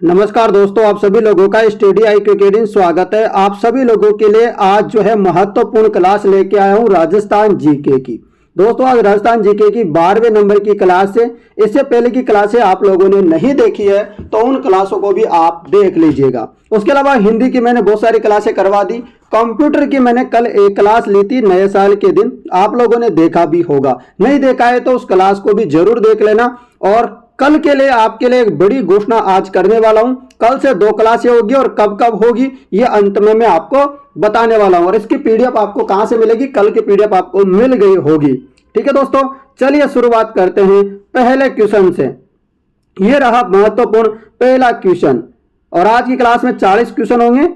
नमस्कार दोस्तों, आप सभी लोगों का स्टडी IQ अकेडमी स्वागत है। आप सभी लोगों के लिए आज जो है महत्वपूर्ण क्लास लेके आया हूं राजस्थान जीके की। दोस्तों आज राजस्थान जीके की 12वें नंबर की क्लास है। इससे पहले की क्लासें आप लोगों ने नहीं देखी है तो उन क्लासों को भी आप देख लीजिएगा। उसके अलावा हिंदी की मैंने बहुत सारी क्लासें करवा दी। कंप्यूटर की मैंने कल एक क्लास ली थी नए साल के दिन, आप लोगों ने देखा भी होगा। नहीं देखा है तो उस क्लास को भी जरूर देख लेना। और कल के लिए आपके लिए एक बड़ी घोषणा आज करने वाला हूं। कल से 2 क्लासें होगी और कब कब होगी ये अंत में मैं आपको बताने वाला हूं। और इसकी पीडीएफ आपको कहां से मिलेगी? कल की पीडीएफ आपको मिल गई होगी। ठीक है दोस्तों, चलिए शुरुआत करते हैं पहले क्वेश्चन से। ये रहा महत्वपूर्ण पहला क्वेश्चन और आज की क्लास में 40 क्वेश्चन होंगे।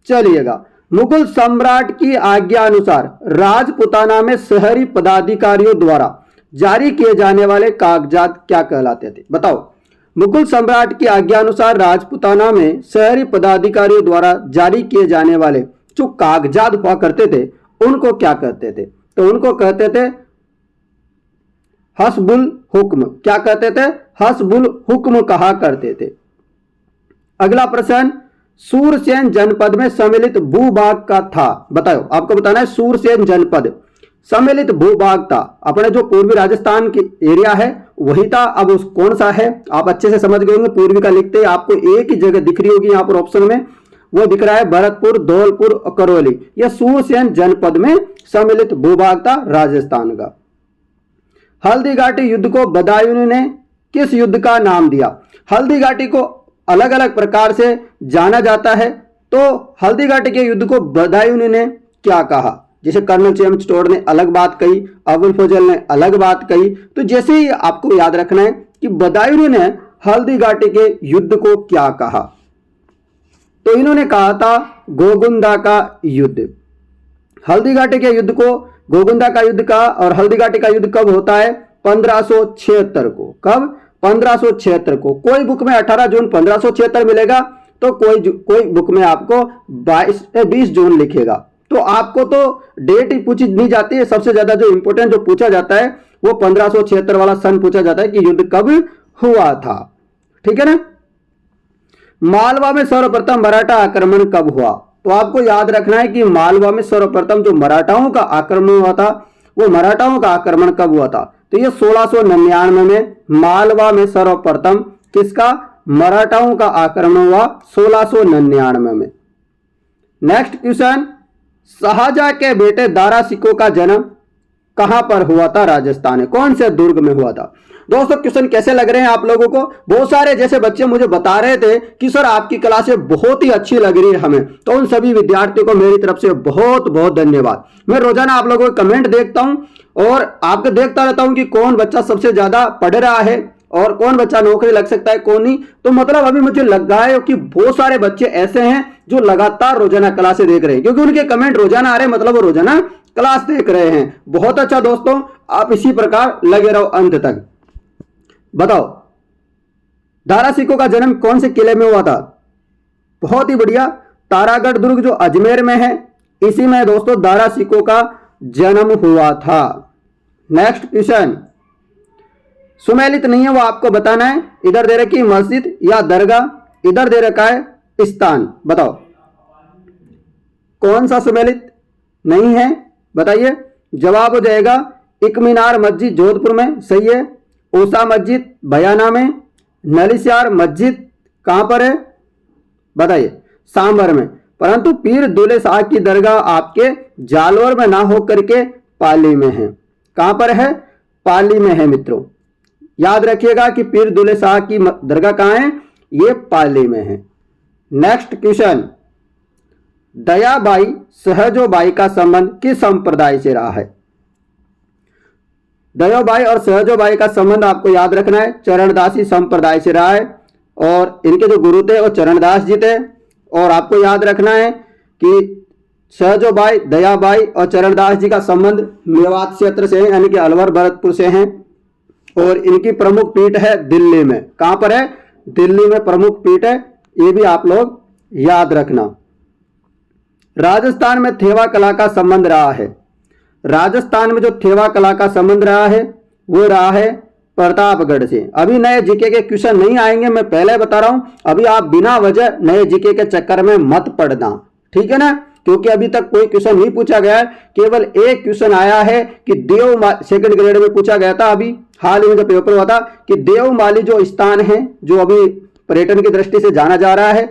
चलिएगा, मुगल सम्राट की आज्ञा अनुसार राजपुताना में शहरी पदाधिकारियों द्वारा जारी किए जाने वाले कागजात क्या कहलाते थे? बताओ। मुगल सम्राट की आज्ञा अनुसार राजपुताना में शहरी पदाधिकारियों द्वारा जारी किए जाने वाले जो कागजात हुआ करते थे उनको क्या कहते थे? तो उनको कहते थे हस्बुल हुक्म। क्या कहते थे? हस्बुल हुक्म कहा करते थे। अगला प्रश्न, सूरसेन जनपद में सम्मिलित भूभाग का था। बताओ, आपको बताना है सूरसेन जनपद सम्मिलित भूभाग था। अपने जो पूर्वी राजस्थान की एरिया है वही था। अब उस कौन सा है आप अच्छे से समझ गए होंगे। पूर्वी का लिखते ही आपको एक ही जगह दिख रही होगी यहाँ पर ऑप्शन में, वो दिख रहा है भरतपुर, धौलपुर, करौली। यह सूरसेन जनपद में सम्मिलित भूभाग था राजस्थान का। हल्दी घाटी युद्ध को बदायूं ने किस युद्ध का नाम दिया? हल्दी घाटी को अलग अलग प्रकार से जाना जाता है, तो हल्दी घाटी के युद्ध को बदायूं ने क्या कहा? जैसे कर्नल जेम्स टोड ने अलग बात कही, अबुल फजल ने अलग बात कही। तो जैसे ही आपको याद रखना है कि बदायूं ने हल्दी घाटी के युद्ध को क्या कहा? तो इन्होंने कहा था गोगुंदा का युद्ध। हल्दी घाटी के युद्ध को गोगुंदा का युद्ध कहा। और हल्दी घाटी का युद्ध कब होता है? 1576 को। कब? 1576 को। कोई बुक में 18 जून 1576 मिलेगा तो कोई बुक में आपको 20 जून लिखेगा। तो आपको तो डेट ही पूछी नहीं जाती है। सबसे ज्यादा जो इंपोर्टेंट जो पूछा जाता है वो 1576 वाला सन पूछा जाता है कि युद्ध कब हुआ था। ठीक है ना। मालवा में सर्वप्रथम मराठा आक्रमण कब हुआ? तो आपको याद रखना है कि मालवा में सर्वप्रथम जो मराठाओं का आक्रमण हुआ था वो मराठाओं का आक्रमण कब हुआ था? तो ये 1699 में मालवा में सर्वप्रथम किसका? मराठाओं का आक्रमण हुआ 1699 में। नेक्स्ट क्वेश्चन, शाहजहां के बेटे दारा सिकोह का जन्म कहां पर हुआ था? राजस्थान में। कौन से दुर्ग में हुआ था? दोस्तों क्वेश्चन कैसे लग रहे हैं आप लोगों को? बहुत सारे जैसे बच्चे मुझे बता रहे थे कि सर आपकी क्लासें बहुत ही अच्छी लग रही है हमें, तो उन सभी विद्यार्थियों को मेरी तरफ से बहुत बहुत धन्यवाद। मैं रोजाना आप लोगों के कमेंट देखता हूं और आपको देखता रहता हूं कि कौन बच्चा सबसे ज्यादा पढ़ रहा है और कौन बच्चा नौकरी लग सकता है, कौन नहीं। तो मतलब अभी मुझे लग रहा है कि बहुत सारे बच्चे ऐसे हैं जो लगातार रोजाना क्लासें देख रहे हैं, क्योंकि उनके कमेंट रोजाना आ रहे हैं, मतलब वो रोजाना क्लास देख रहे हैं। बहुत अच्छा दोस्तों, आप इसी प्रकार लगे रहो अंत तक। बताओ, दारा सिकोह का जन्म कौन से किले में हुआ था? बहुत ही बढ़िया, तारागढ़ दुर्ग जो अजमेर में है, इसी में दोस्तों दारा सिकोह का जन्म हुआ था। नेक्स्ट क्वेश्चन, सुमेलित नहीं है वो आपको बताना है। इधर दे रखी मस्जिद या दरगाह, इधर दे रखा है स्थान। बताओ कौन सा सुमेलित नहीं है? बताइए। जवाब हो जाएगा इकमीनार मस्जिद जोधपुर में, सही है। ओसा मस्जिद बयाना में। नलिस्यार मस्जिद कहां पर है? बताइए। सांबर में। परंतु पीर दुले शाह की दरगाह आपके जालौर में ना होकर के पाली में है। कहां पर है? पाली में है मित्रों। याद रखिएगा कि पीर दुले शाह की दरगाह कहां है? ये पाली में है। नेक्स्ट क्वेश्चन, दयाबाई सहजोबाई का संबंध किस संप्रदाय से रहा है? दयाबाई और सहजोबाई का संबंध आपको याद रखना है चरणदासी संप्रदाय से रहा है। और इनके जो गुरु थे वो चरणदास जी थे। और आपको याद रखना है कि सहजोबाई, दयाबाई और चरणदास जी का संबंध मेवात क्षेत्र से है, यानी कि अलवर भरतपुर से है। और इनकी प्रमुख पीठ है दिल्ली में। कहां पर है? दिल्ली में प्रमुख पीठ है, ये भी आप लोग याद रखना। राजस्थान में थेवा कला का संबंध रहा है। राजस्थान में जो थेवा कला का संबंध रहा है वो रहा है प्रतापगढ़ से। अभी नए जीके के क्वेश्चन नहीं आएंगे, मैं पहले बता रहा हूं। अभी आप बिना वजह नए जीके के चक्कर में मत पड़ना, ठीक है ना, क्योंकि अभी तक कोई क्वेश्चन नहीं पूछा गया है। केवल एक क्वेश्चन आया है कि सेकंड ग्रेड में पूछा गया था अभी हाल ही में जो पेपर हुआ था कि देवमाली जो स्थान है जो अभी पर्यटन की दृष्टि से जाना जा रहा है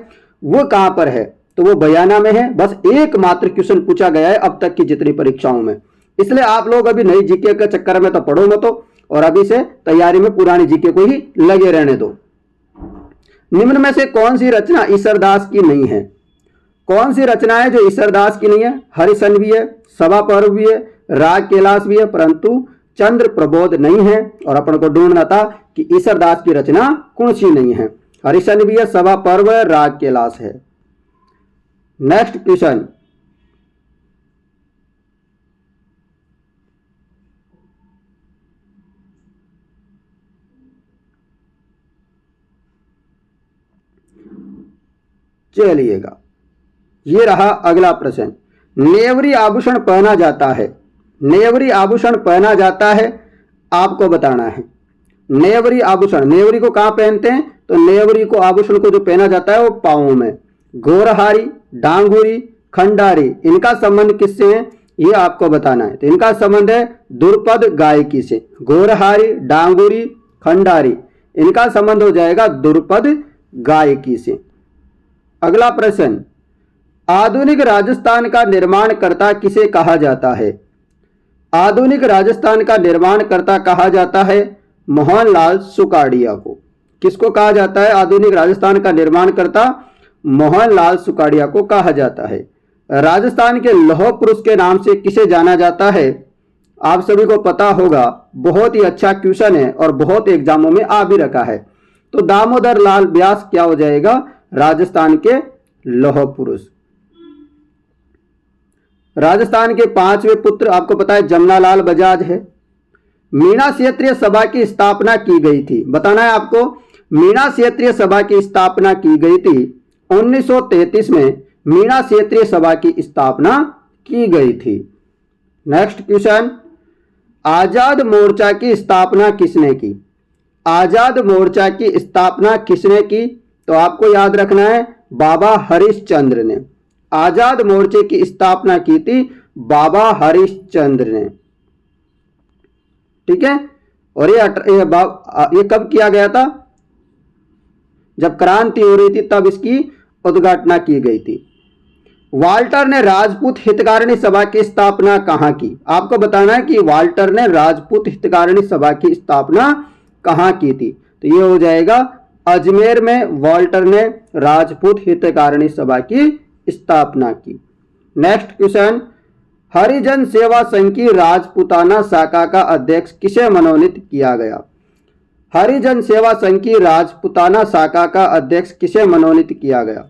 वो कहां पर है, तो वो बयाना में है। बस एकमात्र क्वेश्चन पूछा गया है अब तक की जितनी परीक्षाओं में। इसलिए आप लोग अभी नई जीके के चक्कर में तो पढ़ो मत, और अभी से तैयारी में पुरानी जीके को ही लगे रहने दो। निम्न में से कौन सी रचना ईश्वरदास की नहीं है? कौन सी रचना है जो ईश्वरदास की नहीं है? हरिशन भी है, सभा पर्व भी है, राग कैलाश भी है, परंतु चंद्र प्रबोध नहीं है। और अपन को ढूंढना था कि ईश्वरदास की रचना कौन सी नहीं है। हरिशन भी है, सभा पर्व है, राग कैलाश है। नेक्स्ट क्वेश्चन, चलिएगा, ये रहा अगला प्रश्न। नेवरी आभूषण पहना जाता है, नेवरी आभूषण पहना जाता है, आपको बताना है। नेवरी आभूषण, नेवरी को कहां पहनते हैं? तो नेवरी को आभूषण को जो पहना जाता है वो पांवों में। गोरहारी, डांगुरी, खंडारी, इनका संबंध किससे है ये आपको बताना है। तो इनका संबंध है दुर्पद गायकी से। गोरहारी, डांगुरी, खंडारी, इनका संबंध हो जाएगा दुर्पद गायकी से। अगला प्रश्न, आधुनिक राजस्थान का निर्माणकर्ता किसे कहा जाता है? आधुनिक राजस्थान का निर्माणकर्ता कहा जाता है मोहनलाल सुकाड़िया को। किसको कहा जाता है आधुनिक राजस्थान का निर्माणकर्ता? मोहनलाल सुकाड़िया को कहा जाता है। राजस्थान के लौह पुरुष के नाम से किसे जाना जाता है? आप सभी को पता होगा, बहुत ही अच्छा क्वेश्चन है और बहुत एग्जामों में आ भी रखा है। तो दामोदर लाल व्यास क्या हो जाएगा? राजस्थान के लौह पुरुष। राजस्थान के 5वें पुत्र आपको पता है जमनालाल बजाज है। मीणा क्षेत्रीय सभा की स्थापना की गई थी, बताना है आपको। मीणा क्षेत्रीय सभा की स्थापना की गई थी 1933 में। मीणा क्षेत्रीय सभा की स्थापना की गई थी। नेक्स्ट क्वेश्चन, आजाद मोर्चा की स्थापना किसने की? आजाद मोर्चा की स्थापना किसने की? तो आपको याद रखना है बाबा हरिश्चंद्र ने। आजाद मोर्चे की स्थापना की थी बाबा हरिश्चंद्र ने, ठीक है। और ये कब किया गया था? जब क्रांति हो रही थी तब इसकी उद्घाटना की गई थी। वाल्टर ने राजपूत हितकारिणी सभा की स्थापना कहां की? आपको बताना है कि वाल्टर ने राजपूत हितकारिणी सभा की स्थापना कहां की थी। तो ये हो जाएगा अजमेर में वाल्टर ने राजपूत हितकारिणी सभा की स्थापना की। नेक्स्ट क्वेश्चन, हरिजन सेवा संघ की राजपूताना शाखा का अध्यक्ष किसे मनोनीत किया गया? हरिजन सेवा संघ की राजपूताना शाखा का अध्यक्ष किसे मनोनीत किया गया?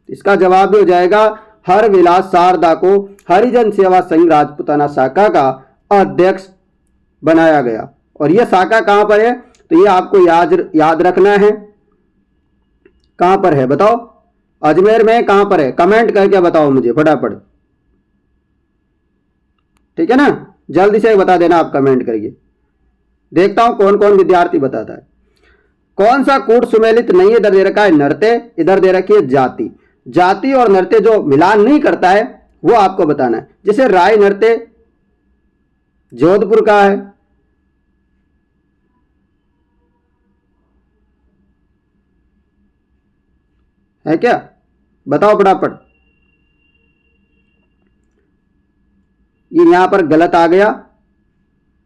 इसका जवाब भी हो जाएगा हरविलास शारदा को हरिजन सेवा संघ राजपूताना शाखा का अध्यक्ष बनाया गया। और यह शाखा कहां पर है? तो ये आपको याद रखना है। कहां पर है बताओ? अजमेर में कहां पर है? कमेंट करके बताओ मुझे फटाफट, ठीक है ना। जल्दी से बता देना आप कमेंट करके, देखता हूं कौन कौन विद्यार्थी बताता है। कौन सा कूट सुमेलित नहीं? इधर दे रखा है नृत्य, इधर दे रखी है जाति। जाति और नृत्य जो मिलान नहीं करता है वो आपको बताना है। जैसे राय नृत्य जोधपुर का है क्या? बताओ फटाफट। ये यहां पर गलत आ गया,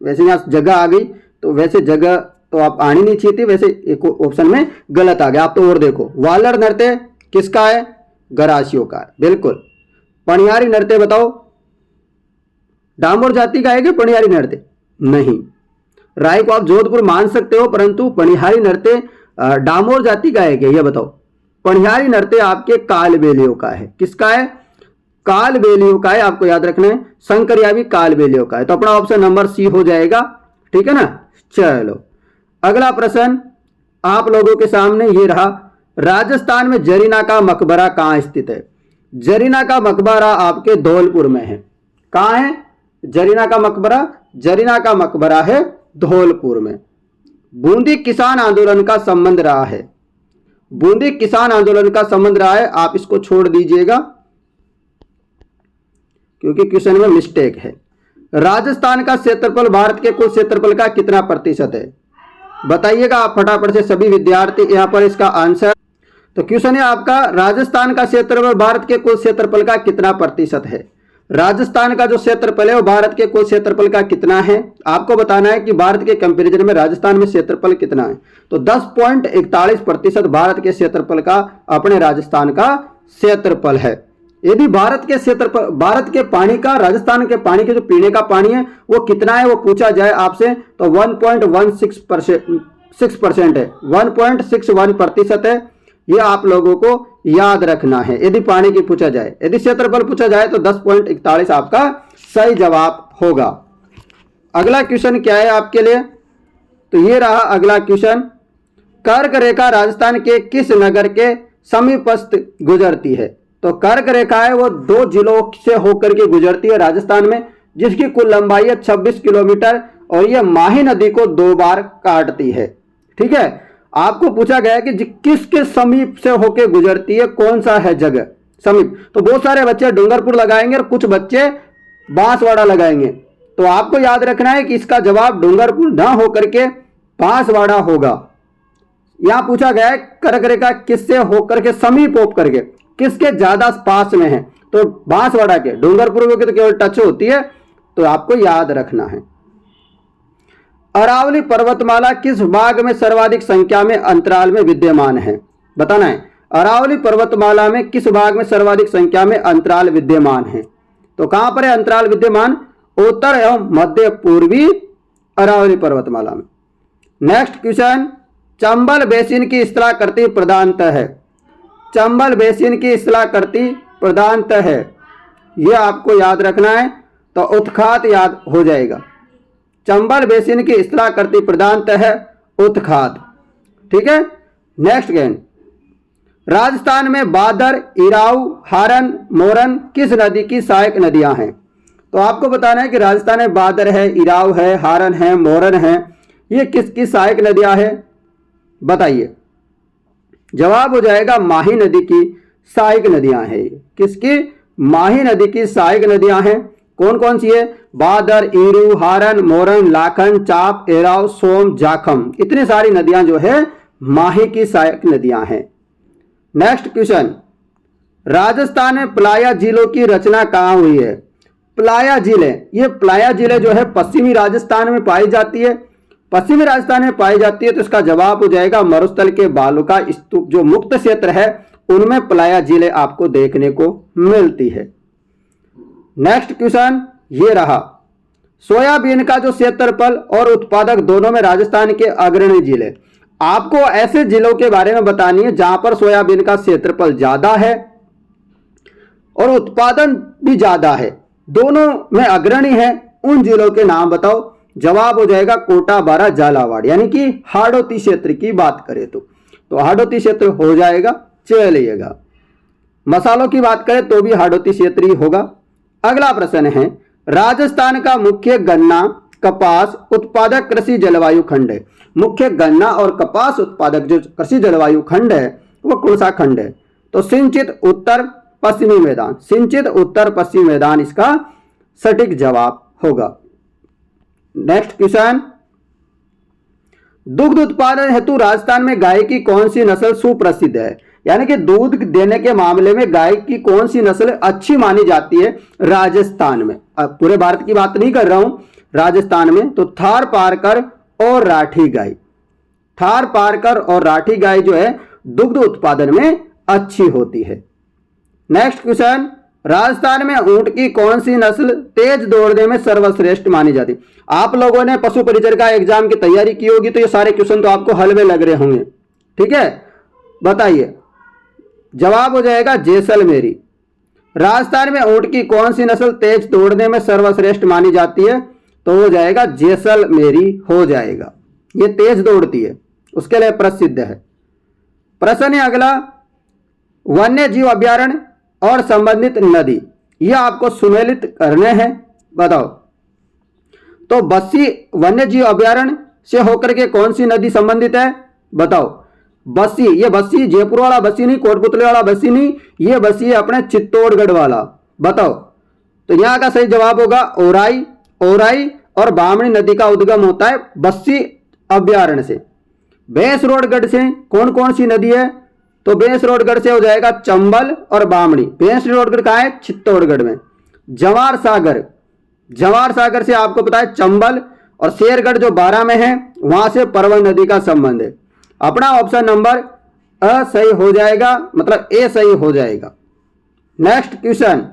वैसे यहां जगह आ गई, तो वैसे जगह तो आप आनी नहीं चाहिए थी, वैसे एक ऑप्शन में गलत आ गया। आप तो और देखो, वालर नृत्य किसका है? गरासियों का है, बिल्कुल। पणियारी नृत्य बताओ, डामोर जाति का है कि पणियारी नृत्य? नहीं। राय को आप जोधपुर मान सकते हो, परंतु पणिहारी नृत्य डामोर जाति का है क्या? ये बताओ। पणिहारी नृत्य आपके कालबेलियों का है। किसका है? कालबेलियों का है, आपको याद रखना है। शंकरिया भी कालबेलियों का है। तो अपना ऑप्शन नंबर सी हो जाएगा, ठीक है ना। चलो अगला प्रश्न आप लोगों के सामने ये रहा। राजस्थान में जरीना का मकबरा कहां स्थित है? जरीना का मकबरा आपके धौलपुर में है। कहां है जरीना का मकबरा? जरीना का मकबरा है धौलपुर में। बूंदी किसान आंदोलन का संबंध रहा है? बूंदी किसान आंदोलन का संबंध रहा है, आप इसको छोड़ दीजिएगा क्योंकि क्वेश्चन में मिस्टेक है। राजस्थान का क्षेत्रफल भारत के कुल क्षेत्रफल का कितना प्रतिशत है? बताइएगा आप फटाफट से सभी विद्यार्थी यहां पर इसका आंसर। तो क्वेश्चन है आपका, राजस्थान का क्षेत्रफल भारत के कुल क्षेत्रफल का कितना प्रतिशत है? राजस्थान का जो क्षेत्रफल है वो भारत के कुल क्षेत्रफल का कितना है? आपको बताना है कि भारत के कंपैरिजन में राजस्थान में क्षेत्रफल कितना है। तो 10.41% भारत के क्षेत्रफल का अपने राजस्थान का क्षेत्रफल है। यदि भारत के क्षेत्रफल, भारत के पानी का, राजस्थान के पानी के जो पीने का पानी है वो कितना है वो पूछा जाए आपसे, तो 1.16% है, 1.61% है। ये आप लोगों को याद रखना है यदि पानी की पूछा जाए। यदि क्षेत्रफल पूछा जाए तो 10.41 आपका सही जवाब होगा। अगला क्वेश्चन क्या है आपके लिए? तो ये रहा अगला क्वेश्चन। कर्क रेखा राजस्थान के किस नगर के समीपस्थ गुजरती है? तो कर्क रेखा है वो 2 जिलों से होकर के गुजरती है राजस्थान में, जिसकी कुल लंबाई है 26 किलोमीटर और ये माही नदी को 2 बार काटती है। ठीक है, आपको पूछा गया है कि किसके समीप से होकर गुजरती है, कौन सा है जगह समीप। तो बहुत सारे बच्चे डूंगरपुर लगाएंगे और कुछ बच्चे बांसवाड़ा लगाएंगे। तो आपको याद रखना है कि इसका जवाब डूंगरपुर ना होकर के बांसवाड़ा होगा। यहां पूछा गया है कर्क रेखा किससे होकर के समीप होकर के, किसके ज्यादा पास में है, तो बांसवाड़ा के। डूंगरपुर के तो केवल टच होती है, तो आपको याद रखना है। अरावली पर्वतमाला किस भाग में सर्वाधिक संख्या में अंतराल में विद्यमान है? बताना है अरावली पर्वतमाला में किस भाग में सर्वाधिक संख्या में अंतराल विद्यमान है। तो कहां पर है अंतराल विद्यमान? उत्तर एवं मध्य पूर्वी अरावली पर्वतमाला में। नेक्स्ट क्वेश्चन, चंबल बेसिन की स्थलाकृति प्रधानतः है। चंबल बेसिन की स्थलाकृति प्रधानतः है, यह आपको याद रखना है, तो उत्खात याद हो जाएगा। चंबल बेसिन की स्थलाकृति प्रधानतः है उत्खात। ठीक है, नेक्स्ट गेन, राजस्थान में बादर, इराऊ, हारन, मोरन किस नदी की सहायक नदियां हैं? तो आपको बताना है कि राजस्थान में बादर है, इराऊ है, हारन है, मोरन है, ये किसकी सहायक नदियां हैं? बताइए। जवाब हो जाएगा माही नदी की सहायक नदियां हैं। किसकी? माही नदी की सहायक नदियां हैं। कौन कौन सी है? बादर, ईरू, हारन, मोरन, लाखन, चाप, एराव, सोम, जाखम, इतनी सारी नदियां जो है माही की सहायक नदियां हैं। नेक्स्ट क्वेश्चन, राजस्थान में प्लाया जिलों की रचना कहां हुई है? प्लाया जिले, ये प्लाया जिले जो है पश्चिमी राजस्थान में पाई जाती है। पश्चिमी राजस्थान में पाई जाती है, तो इसका जवाब हो जाएगा मरुस्थल के बालू का स्तूप जो मुक्त क्षेत्र है उनमें प्लाया जिले आपको देखने को मिलती है। नेक्स्ट क्वेश्चन ये रहा, सोयाबीन का जो क्षेत्रफल और उत्पादक दोनों में राजस्थान के अग्रणी जिले। आपको ऐसे जिलों के बारे में बतानी है जहां पर सोयाबीन का क्षेत्रफल ज्यादा है और उत्पादन भी ज्यादा है, दोनों में अग्रणी है, उन जिलों के नाम बताओ। जवाब हो जाएगा कोटा, बारा, झालावाड़, यानी कि हाड़ौती क्षेत्र की बात करें तो हाड़ौती क्षेत्र हो जाएगा। चलिएगा, मसालों की बात करें तो भी हाड़ौती क्षेत्र ही होगा। अगला प्रश्न है, राजस्थान का मुख्य गन्ना कपास उत्पादक कृषि जलवायु खंड है। मुख्य गन्ना और कपास उत्पादक जो कृषि जलवायु खंड है वो कौन सा खंड है? तो सिंचित उत्तर पश्चिमी मैदान, सिंचित उत्तर पश्चिमी मैदान इसका सटीक जवाब होगा। नेक्स्ट क्वेश्चन, दुग्ध उत्पादन हेतु राजस्थान में गाय की कौन सी नस्ल सुप्रसिद्ध है? यानी कि दूध देने के मामले में गाय की कौन सी नस्ल अच्छी मानी जाती है राजस्थान में? अब पूरे भारत की बात नहीं कर रहा हूं, राजस्थान में तो थार पारकर और राठी गाय, थार पारकर और राठी गाय जो है दुग्ध उत्पादन में अच्छी होती है। नेक्स्ट क्वेश्चन, राजस्थान में ऊंट की कौन सी नस्ल तेज दौड़ने में सर्वश्रेष्ठ मानी जाती? आप लोगों ने पशु परिचर का एग्जाम की तैयारी की होगी तो ये सारे क्वेश्चन तो आपको हल में लग रहे होंगे। ठीक है, बताइए। जवाब हो जाएगा जैसलमेरी। राजस्थान में ऊंट की कौन सी नस्ल तेज दौड़ने में सर्वश्रेष्ठ मानी जाती है? तो हो जाएगा जैसलमेरी हो जाएगा, ये तेज दौड़ती है, उसके लिए प्रसिद्ध है। प्रश्न है अगला, वन्य जीव अभ्यारण्य और संबंधित नदी, यह आपको सुमेलित करने हैं, बताओ। तो बस्सी वन्य जीव अभ्यारण्य, से होकर के कौन सी नदी संबंधित है? बताओ। बस्सी, ये बस्सी जयपुर वाला बस्सी नहीं, कोटपुतली वाला बस्सी नहीं, ये बस्सी है अपने चित्तौड़गढ़ वाला। बताओ। तो यहां का सही जवाब होगा ओराई। ओराई और बामणी नदी का उद्गम होता है बस्सी अभ्यारण्य से। भैंसरोडगढ़ से कौन कौन सी नदी है? तो भैंसरोडगढ़ से हो जाएगा चंबल और बामणी। भैंसरोडगढ़ कहाँ है? चित्तौड़गढ़ में। जवार सागर, जवार सागर से आपको पता है चंबल, और शेरगढ़ जो 12 में है वहां से परवन नदी का संबंध है। अपना ऑप्शन नंबर अ सही हो जाएगा, मतलब ए सही हो जाएगा। नेक्स्ट क्वेश्चन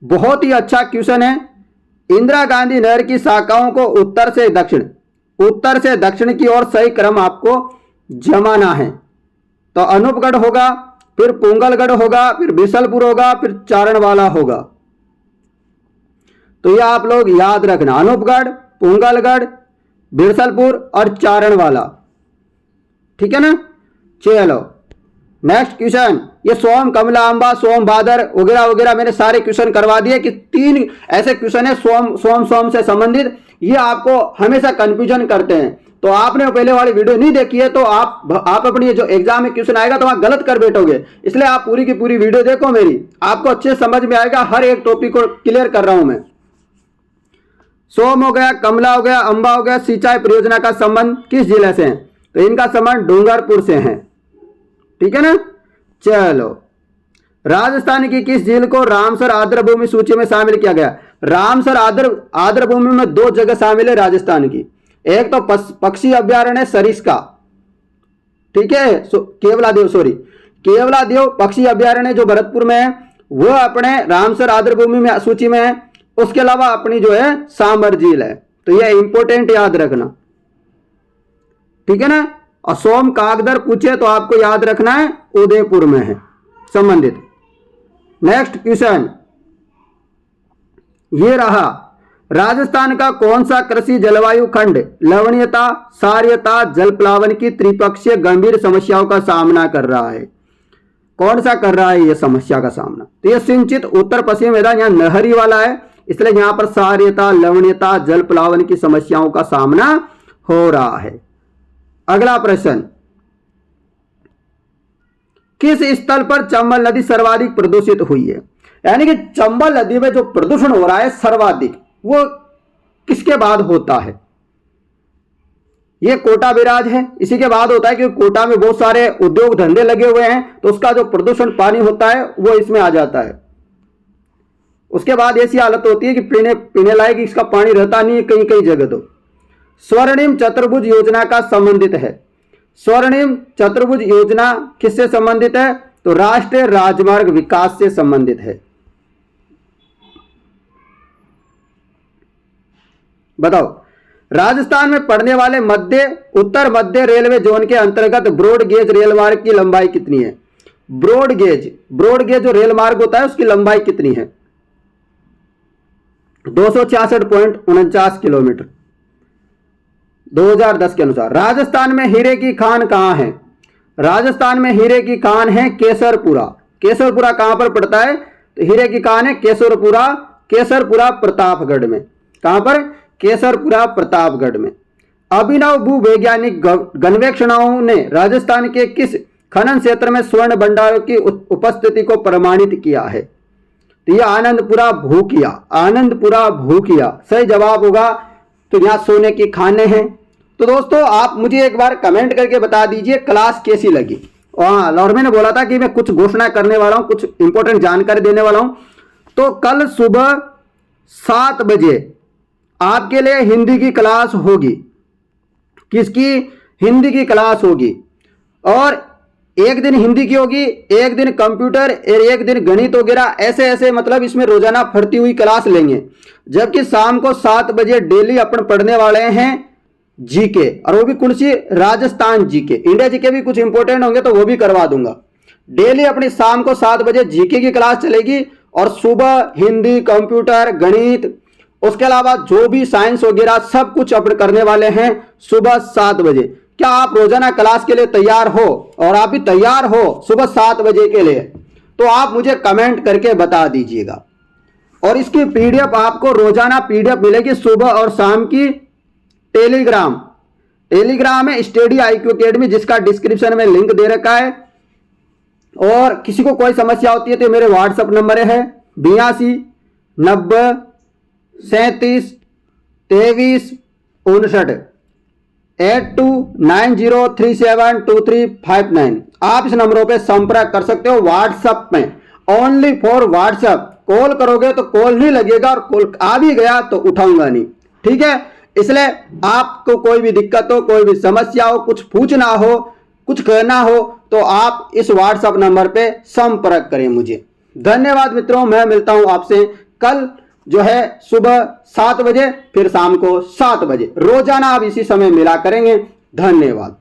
बहुत ही अच्छा क्वेश्चन है। इंदिरा गांधी नहर की शाखाओं को उत्तर से दक्षिण की ओर सही क्रम आपको जमाना है। तो अनूपगढ़ होगा, फिर पुंगलगढ़ होगा, फिर बिसलपुर होगा, फिर चारणवाला होगा। तो ये आप लोग याद रखना, अनूपगढ़, पुंगलगढ़, बिरसलपुर और चारणवाला। ठीक है ना? चलो नेक्स्ट क्वेश्चन। ये सोम, कमला, अंबा, सोम, भादर वगैरह वगैरह मैंने सारे क्वेश्चन करवा दिए कि 3 ऐसे क्वेश्चन है सोम से संबंधित। ये आपको हमेशा कंफ्यूजन करते हैं। तो आपने पहले वाली वीडियो नहीं देखी है तो आप अपनी जो एग्जाम में क्वेश्चन आएगा तो वहां गलत कर बैठोगे। इसलिए आप पूरी की पूरी वीडियो देखो मेरी, आपको अच्छे समझ में आएगा। हर एक टॉपिक को क्लियर कर रहा हूं मैं। सोम हो गया, कमला हो गया, अंबा हो गया, सिंचाई परियोजना का संबंध किस जिले से है? तो इनका संबंध डूंगरपुर से है। ठीक है ना? चलो, राजस्थान की किस झील को रामसर आर्द्रभूमि सूची में शामिल किया गया? रामसर आर्द्रभूमि में 2 जगह शामिल है राजस्थान की। एक तो पक्षी अभ्यारण्य सरिस्का, ठीक है, केवलादेव पक्षी अभ्यारण्य जो भरतपुर में है वो अपने रामसर आर्द्रभूमि में सूची में है। उसके अलावा अपनी जो है सांबर झील है। तो ये इंपॉर्टेंट याद रखना। ठीक है ना? और सोम कागदर पूछे तो आपको याद रखना है उदयपुर में है संबंधित। नेक्स्ट क्वेश्चन ये रहा, राजस्थान का कौन सा कृषि जलवायु खंड लवणीयता, सार्यता, जल प्लावन की त्रिपक्षीय गंभीर समस्याओं का सामना कर रहा है? कौन सा कर रहा है ये समस्या का सामना? तो ये सिंचित उत्तर पश्चिम मैदान, यहां नहरी वाला है, इसलिए यहां पर सार्यता, लवणीयता, जल प्लावन की समस्याओं का सामना हो रहा है। अगला प्रश्न, किस स्थल पर चंबल नदी सर्वाधिक प्रदूषित हुई है? यानी कि चंबल नदी में जो प्रदूषण हो रहा है सर्वाधिक, वो किसके बाद होता है? ये कोटा बैराज है, इसी के बाद होता है क्योंकि कोटा में बहुत सारे उद्योग धंधे लगे हुए हैं, तो उसका जो प्रदूषण पानी होता है वो इसमें आ जाता है। उसके बाद ऐसी हालत होती है कि पीने लायक इसका पानी रहता नहीं है कहीं कहीं जगह। तो स्वर्णिम चतुर्भुज योजना का संबंधित है। स्वर्णिम चतुर्भुज योजना किससे संबंधित है? तो राष्ट्रीय राजमार्ग विकास से संबंधित है। बताओ, राजस्थान में पड़ने वाले उत्तर मध्य रेलवे जोन के अंतर्गत ब्रॉड गेज रेल मार्ग की लंबाई कितनी है? ब्रॉड गेज जो रेल मार्ग होता है उसकी लंबाई कितनी है? 266.49 किलोमीटर 2010 के अनुसार। राजस्थान में हीरे की खान कहां है? राजस्थान में हीरे की खान है केसरपुरा। केसरपुरा कहां पर पड़ता है? तो हीरे की खान है केसरपुरा प्रतापगढ़ में। कहां पर? केसरपुरा प्रतापगढ़ में। अभिनव भूवैज्ञानिक गणवेक्षणाओं ने राजस्थान के किस खनन क्षेत्र में स्वर्ण भंडारों की उपस्थिति को प्रमाणित किया है? तो यह आनंदपुरा भूकिया सही जवाब होगा। तो यहां सोने की खानें हैं। तो दोस्तों आप मुझे एक बार कमेंट करके बता दीजिए क्लास कैसी लगी। और मैंने बोला था कि मैं कुछ घोषणा करने वाला हूं, कुछ इंपॉर्टेंट जानकारी देने वाला हूं। तो कल सुबह 7 बजे आपके लिए हिंदी की क्लास होगी। किसकी? हिंदी की क्लास होगी। और एक दिन हिंदी की होगी, एक दिन कंप्यूटर और एक दिन गणित वगैरह, ऐसे मतलब इसमें रोजाना फरती हुई क्लास लेंगे। जबकि शाम को 7 बजे डेली अपन पढ़ने वाले हैं जीके, और वो भी कौन सी? राजस्थान जीके। इंडिया जीके भी कुछ इंपॉर्टेंट होंगे तो वो भी करवा दूंगा। डेली अपनी शाम को 7 बजे जीके की क्लास चलेगी और सुबह हिंदी, कंप्यूटर, गणित, उसके अलावा जो भी साइंस वगैरह सब कुछ अपन करने वाले हैं सुबह 7 बजे। क्या आप रोजाना क्लास के लिए तैयार हो? और आप भी तैयार हो सुबह 7 बजे के लिए? तो आप मुझे कमेंट करके बता दीजिएगा। और इसकी पीडीएफ आपको रोजाना पीडीएफ मिलेगी सुबह और शाम की। टेलीग्राम टेलीग्राम है स्टडी IQ अकेडमी, जिसका डिस्क्रिप्शन में लिंक दे रखा है। और किसी को कोई समस्या होती है तो मेरे व्हाट्सएप नंबर है 82 90 37 23 59 8290372359। आप इस नंबरों पे संपर्क कर सकते हो व्हाट्सएप में, ओनली फॉर व्हाट्सएप। कॉल करोगे तो कॉल नहीं लगेगा, और कॉल आ भी गया तो उठाऊंगा नहीं, ठीक है। इसलिए आपको कोई भी दिक्कत हो, कोई भी समस्या हो, कुछ पूछना हो, कुछ कहना हो, तो आप इस व्हाट्सएप नंबर पे संपर्क करें मुझे। धन्यवाद मित्रों, मैं मिलता हूं आपसे कल जो है सुबह 7 बजे, फिर शाम को 7 बजे, रोजाना आप इसी समय मिला करेंगे। धन्यवाद।